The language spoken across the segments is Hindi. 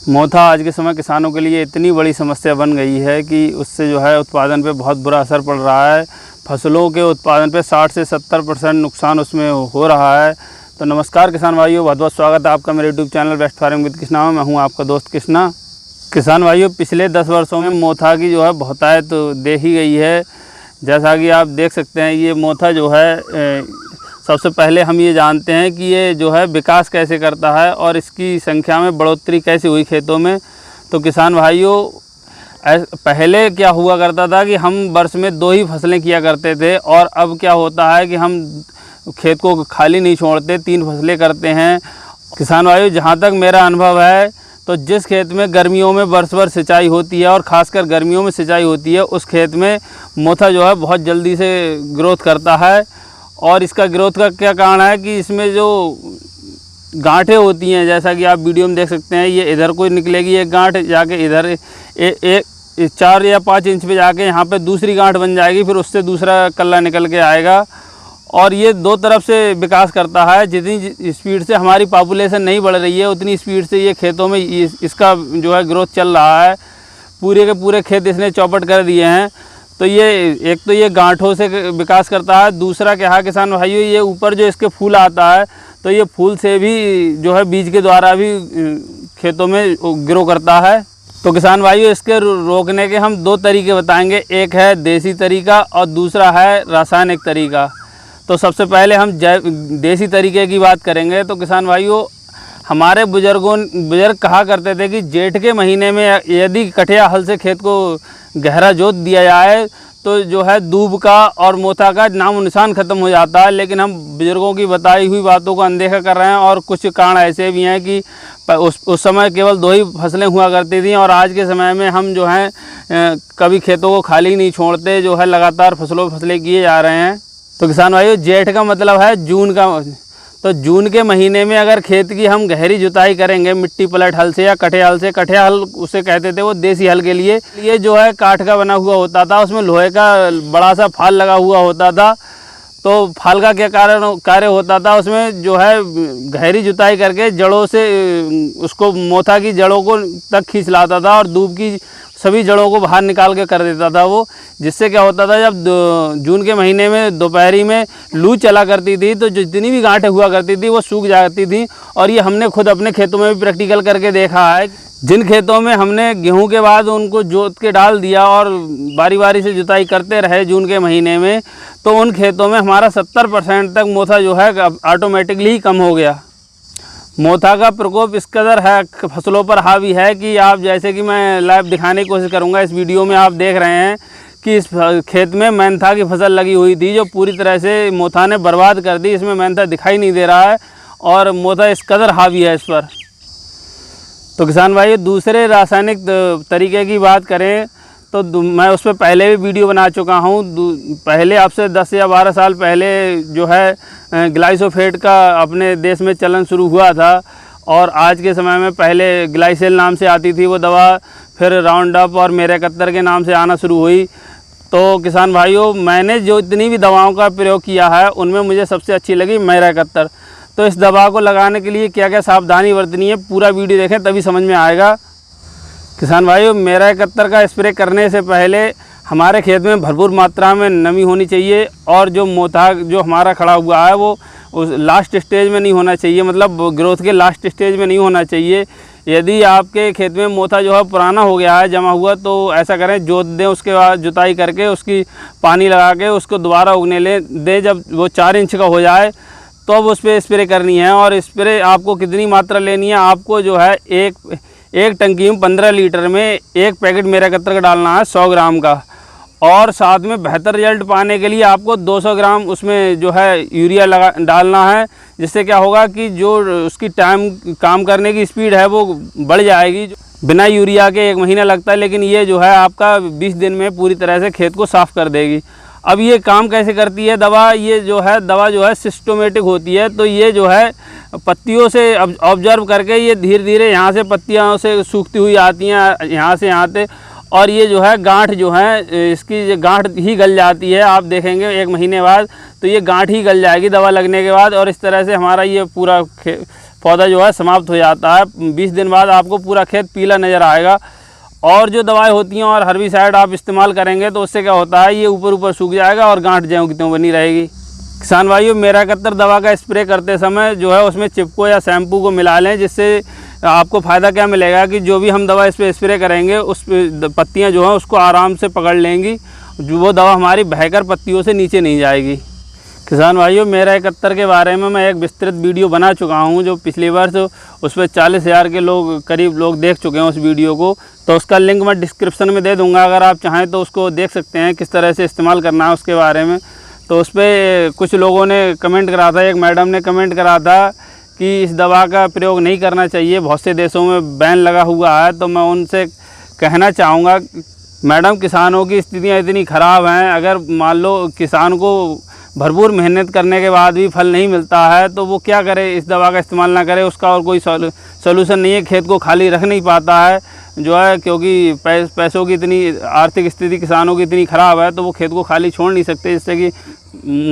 मोथा आज के समय किसानों के लिए इतनी बड़ी समस्या बन गई है कि उससे जो है उत्पादन पे बहुत बुरा असर पड़ रहा है। फसलों के उत्पादन पे 60 से 70% नुकसान उसमें हो रहा है। तो नमस्कार किसान भाइयों, बहुत बहुत स्वागत है आपका मेरे YouTube channel best farming with Krishna में। मैं हूं आपका दोस्त कृष्णा। किसान भाइयों, पिछले 10 वर्षों में मोथा की जो है बहुतायत तो देखी गई है। जैसा कि आप देख सकते हैं, ये मोथा जो है सबसे पहले हम ये जानते हैं कि ये जो है विकास कैसे करता है और इसकी संख्या में बढ़ोतरी कैसे हुई खेतों में। तो किसान भाइयों, पहले क्या हुआ करता था कि हम वर्ष में 2 ही फसलें किया करते थे, और अब क्या होता है कि हम खेत को खाली नहीं छोड़ते, 3 फसलें करते हैं। किसान भाइयों, जहाँ तक मेरा अनुभव है तो जिस खेत में गर्मियों में वर्ष भर सिंचाई होती है और ख़ासकर गर्मियों में सिंचाई होती है, उस खेत में मोथा जो है बहुत जल्दी से ग्रोथ करता है। और इसका ग्रोथ का क्या कारण है कि इसमें जो गांठें होती हैं, जैसा कि आप वीडियो में देख सकते हैं, ये इधर को निकलेगी एक गांठ, जाके इधर एक 4 या 5 इंच पे जाके यहाँ पे दूसरी गांठ बन जाएगी, फिर उससे दूसरा कल्ला निकल के आएगा। और ये 2 तरफ से विकास करता है। जितनी स्पीड से हमारी पॉपुलेशन नहीं बढ़ रही है, उतनी स्पीड से ये खेतों में इसका जो है ग्रोथ चल रहा है। पूरे के पूरे खेत इसने चौपट कर दिए हैं। तो ये एक तो ये गांठों से विकास करता है, दूसरा क्या है किसान भाइयों, ये ऊपर जो इसके फूल आता है, तो ये फूल से भी जो है बीज के द्वारा भी खेतों में ग्रो करता है। तो किसान भाइयों, इसके रोकने के हम 2 तरीके बताएंगे। एक है देसी तरीका और दूसरा है रासायनिक तरीका। तो सबसे पहले हम देसी तरीके की बात करेंगे। तो किसान भाइयों, हमारे बुजुर्ग कहा करते थे कि जेठ के महीने में यदि कठिया हल से खेत को गहरा जोत दिया जाए तो जो है दूब का और मोथा का नामो निशान ख़त्म हो जाता है। लेकिन हम बुजुर्गों की बताई हुई बातों को अनदेखा कर रहे हैं, और कुछ कारण ऐसे भी हैं कि उस समय केवल 2 ही फसलें हुआ करती थी, और आज के समय में हम जो हैं कभी खेतों को खाली नहीं छोड़ते, जो है लगातार फसलें किए जा रहे हैं। तो किसान भाइयों, जेठ का मतलब है जून का। तो जून के महीने में अगर खेत की हम गहरी जुताई करेंगे मिट्टी पलट हल से या कठिया हल से, कठिया हल उसे कहते थे वो देसी हल के लिए, ये जो है काठ का बना हुआ होता था, उसमें लोहे का बड़ा सा फाल लगा हुआ होता था। तो फाल का क्या कार्य होता था, उसमें जो है गहरी जुताई करके जड़ों से उसको मोथा की जड़ों को तक खींच लाता था और दूब की सभी जड़ों को बाहर निकाल के कर देता था वो। जिससे क्या होता था, जब जून के महीने में दोपहरी में लू चला करती थी तो जितनी भी गांठें हुआ करती थी वो सूख जाती थी। और ये हमने खुद अपने खेतों में भी प्रैक्टिकल करके देखा है। जिन खेतों में हमने गेहूं के बाद उनको जोत के डाल दिया और बारी बारी से जुताई करते रहे जून के महीने में, तो उन खेतों में हमारा 70% तक मोथा जो है ऑटोमेटिकली ही कम हो गया। मोथा का प्रकोप इस कदर है फसलों पर हावी है कि आप, जैसे कि मैं लाइव दिखाने की कोशिश करूंगा, इस वीडियो में आप देख रहे हैं कि इस खेत में मेंथा की फसल लगी हुई थी, जो पूरी तरह से मोथा ने बर्बाद कर दी। इसमें मेंथा दिखाई नहीं दे रहा है और मोथा इस कदर हावी है इस पर। तो किसान भाई, दूसरे रासायनिक तरीके की बात करें तो मैं उस पर पहले भी वीडियो बना चुका हूँ। पहले आपसे 10 या 12 साल पहले जो है ग्लाइसोफेट का अपने देश में चलन शुरू हुआ था, और आज के समय में पहले ग्लाइसेल नाम से आती थी वो दवा, फिर राउंड अप और मेरा 71 के नाम से आना शुरू हुई। तो किसान भाइयों, मैंने जो इतनी भी दवाओं का प्रयोग किया है उनमें मुझे सबसे अच्छी लगी मेरा 71। तो इस दवा को लगाने के लिए क्या क्या सावधानी बरतनी है, पूरा वीडियो देखें तभी समझ में आएगा। किसान भाइयों, मेरा 71 का स्प्रे करने से पहले हमारे खेत में भरपूर मात्रा में नमी होनी चाहिए, और जो मोथा जो हमारा खड़ा हुआ है वो उस लास्ट स्टेज में नहीं होना चाहिए, मतलब ग्रोथ के लास्ट स्टेज में नहीं होना चाहिए। यदि आपके खेत में मोथा जो है पुराना हो गया है जमा हुआ, तो ऐसा करें, जोत दें, उसके बाद जुताई करके उसकी पानी लगा के उसको दोबारा उगने दें। जब वो 4 इंच का हो जाए तो अब उस पर स्प्रे करनी है। और स्प्रे आपको कितनी मात्रा लेनी है, आपको जो है एक टंकी में 15 लीटर में 1 पैकेट मेरा 71 का डालना है 100 ग्राम का। और साथ में बेहतर रिजल्ट पाने के लिए आपको 200 ग्राम उसमें जो है यूरिया डालना है। जिससे क्या होगा कि जो उसकी काम करने की स्पीड है वो बढ़ जाएगी। बिना यूरिया के 1 महीना लगता है, लेकिन ये जो है आपका 20 दिन में पूरी तरह से खेत को साफ़ कर देगी। अब ये काम कैसे करती है दवा, ये जो है दवा जो है सिस्टमेटिक होती है। तो ये जो है पत्तियों से ऑब्जर्व करके ये धीरे धीरे यहाँ से पत्तियाँ से सूखती हुई आती हैं यहाँ से यहाँ पे, और ये जो है गांठ जो है इसकी गांठ ही गल जाती है। आप देखेंगे 1 महीने बाद तो ये गांठ ही गल जाएगी दवा लगने के बाद। और इस तरह से हमारा ये पूरा पौधा जो है समाप्त हो जाता है। 20 दिन बाद आपको पूरा खेत पीला नज़र आएगा। और जो दवाई होती हैं और हर्बिसाइड आप इस्तेमाल करेंगे तो उससे क्या होता है, ये ऊपर ऊपर सूख जाएगा और गांठ ज्यों की त्यों बनी रहेगी। किसान भाइयों, मेरा 71 दवा का स्प्रे करते समय जो है उसमें चिपको या शैम्पू को मिला लें, जिससे आपको फ़ायदा क्या मिलेगा कि जो भी हम दवा इस पर स्प्रे करेंगे उस पत्तियाँ जो हैं उसको आराम से पकड़ लेंगी, जो वो दवा हमारी बहकर पत्तियों से नीचे नहीं जाएगी। किसान भाइयों, मेरा 71 के बारे में मैं एक विस्तृत वीडियो बना चुका हूं, जो पिछले वर्ष उस पर 40,000 के करीब लोग देख चुके हैं उस वीडियो को। तो उसका लिंक मैं डिस्क्रिप्शन में दे दूंगा, अगर आप चाहें तो उसको देख सकते हैं किस तरह से इस्तेमाल करना है उसके बारे में। तो उस पर कुछ लोगों ने कमेंट करा था, एक मैडम ने कमेंट करा था कि इस दवा का प्रयोग नहीं करना चाहिए, बहुत से देशों में बैन लगा हुआ है। तो मैं उनसे कहना चाहूँगा, मैडम किसानों की स्थितियाँ इतनी ख़राब हैं, अगर मान लो किसान को भरपूर मेहनत करने के बाद भी फल नहीं मिलता है तो वो क्या करे, इस दवा का इस्तेमाल ना करे, उसका और कोई सोल्यूशन नहीं है। खेत को खाली रख नहीं पाता है जो है, क्योंकि पैसों की इतनी आर्थिक स्थिति किसानों की इतनी ख़राब है, तो वो खेत को खाली छोड़ नहीं सकते। जिससे कि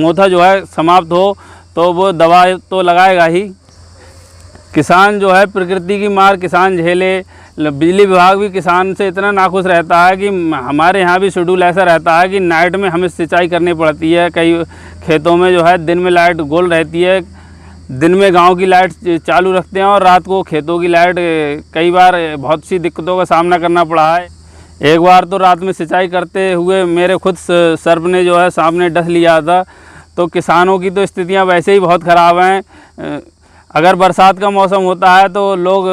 मोथा जो है समाप्त हो तो वो दवा तो लगाएगा ही। किसान जो है प्रकृति की मार किसान झेले। बिजली विभाग भी किसान से इतना नाखुश रहता है कि हमारे यहाँ भी शेड्यूल ऐसा रहता है कि नाइट में हमें सिंचाई करनी पड़ती है। कई खेतों में जो है दिन में लाइट गोल रहती है, दिन में गांव की लाइट चालू रखते हैं और रात को खेतों की लाइट। कई बार बहुत सी दिक्कतों का सामना करना पड़ा है। एक बार तो रात में सिंचाई करते हुए मेरे खुद सर्प ने जो है सामने डस लिया था। तो किसानों की तो स्थितियाँ वैसे ही बहुत ख़राब हैं। अगर बरसात का मौसम होता है तो लोग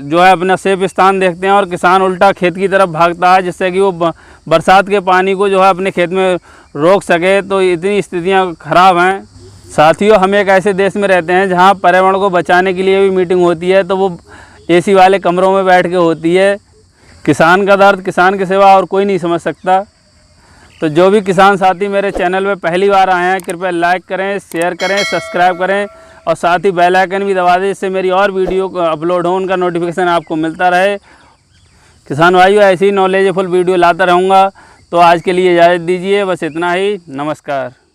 जो है अपना सेफ स्थान देखते हैं और किसान उल्टा खेत की तरफ भागता है, जिससे कि वो बरसात के पानी को जो है अपने खेत में रोक सके। तो इतनी स्थितियां ख़राब हैं। साथियों, हम एक ऐसे देश में रहते हैं जहां पर्यावरण को बचाने के लिए भी मीटिंग होती है, तो वो एसी वाले कमरों में बैठ के होती है। किसान का दर्द, किसान की सेवा और कोई नहीं समझ सकता। तो जो भी किसान साथी मेरे चैनल पर पहली बार आए हैं, कृपया लाइक करें, शेयर करें, सब्सक्राइब करें और साथ ही बेल आइकन भी दबा दें, जिससे मेरी और वीडियो अपलोड हो उनका नोटिफिकेशन आपको मिलता रहे। किसान भाइयों, ऐसी ही नॉलेजफुल वीडियो लाता रहूँगा। तो आज के लिए इजाज़त दीजिए, बस इतना ही। नमस्कार।